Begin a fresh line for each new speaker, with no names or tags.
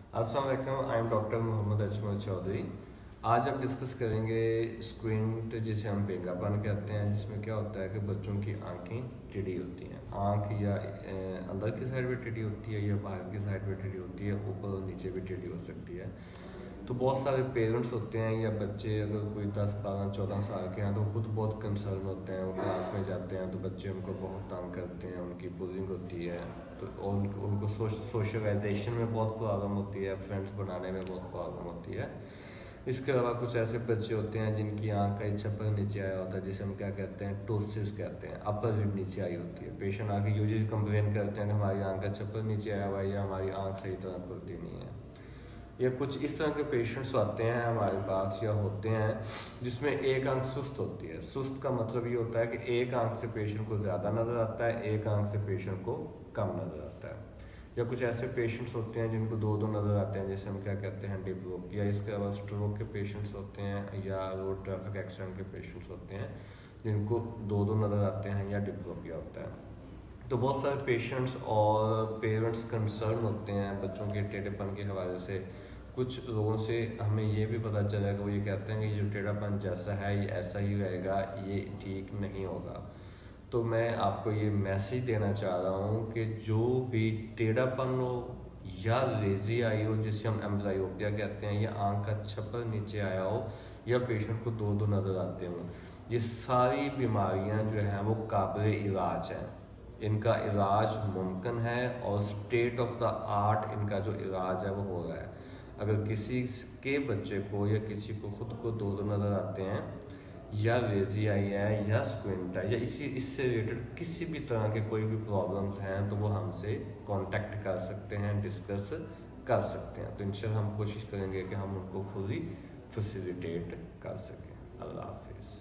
अस्सलाम वालेकुम, I am doctor Mohammad Ajmal Chaudhry. आज हम डिस्कस करेंगे स्क्विंट, जिसे हम पेंगापन कहते हैं, जिसमें क्या होता है कि बच्चों की आंखें टेढ़ी होती हैं। आंख या अंदर की साइड पे टेढ़ी होती है या बाहर की साइड पे टेढ़ी होती है, ऊपर और नीचे भी टेढ़ी हो सकती है। तो बहुत सारे पेरेंट्स होते हैं या बच्चे, अगर कोई 10 12 14 साल के हैं तो खुद बहुत कंसर्न होते हैं। वो क्लास में जाते हैं तो बच्चे उनको बहुत तंग करते हैं, उनकी बुलिंग होती है, तो उनको सोशलाइजेशन में बहुत प्रॉब्लम होती है, फ्रेंड्स बनाने में बहुत प्रॉब्लम होती है। इसके अलावा कुछ ऐसे बच्चे होते हैं जिनकी आंख का एक छप्पर नीचे आया होता है, जिसे हम क्या कहते हैं, टोसिस कहते हैं, अपर लिड नीचे आई होती है। पेशेंट आके यूजुअली कंप्लेन करते हैं कि हमारी आंख का छप्पर नीचे आया हुआ है या हमारी आंख सही तरह खुलती नहीं है। या कुछ इस तरह के पेशेंट्स आते हैं हमारे पास या होते हैं जिसमें एक आंख सुस्त होती है। सुस्त का मतलब ये होता है कि एक आंख से पेशेंट को ज़्यादा नज़र आता है, एक आंख से पेशेंट को कम नज़र आता है। या कुछ ऐसे पेशेंट्स होते हैं जिनको दो दो नज़र आते हैं, जैसे हम क्या कहते हैं, डिप्लोप। या इसके अलावा स्ट्रोक के पेशेंट्स होते हैं या रोड ट्रैफिक एक्सीडेंट के पेशेंट्स होते हैं जिनको दो दो नज़र आते हैं या डिप्लोपिया होता है। तो बहुत सारे पेशेंट्स और पेरेंट्स कंसर्न होते हैं बच्चों के टेढ़ेपन के हवाले से। कुछ लोगों से हमें ये भी पता चला कि वो ये कहते हैं कि ये जो टेढ़ापन जैसा है ये ऐसा ही रहेगा, ये ठीक नहीं होगा। तो मैं आपको ये मैसेज देना चाह रहा हूँ कि जो भी टेढ़ापन हो या लेजी आई हो, जिसे हम एम्ब्लायोपिया कहते हैं, या आंख का छप्पर नीचे आया हो, या पेशेंट को दो दो नज़र आते हों, ये सारी बीमारियां जो हैं वो काबिल इलाज हैं। इनका इलाज मुमकिन है और स्टेट ऑफ द आर्ट इनका जो इलाज है वो हो रहा है। अगर किसी के बच्चे को या किसी को खुद को दो दो नज़र आते हैं, या लेजी आई है, या स्क्विंट है, या इससे रिलेटेड किसी भी तरह के कोई भी प्रॉब्लम्स हैं, तो वो हमसे कांटेक्ट कर सकते हैं, डिस्कस कर सकते हैं। तो इंशाल्लाह हम कोशिश करेंगे कि हम उनको फुली फैसिलिटेट कर सकें। अल्लाह हाफिज़।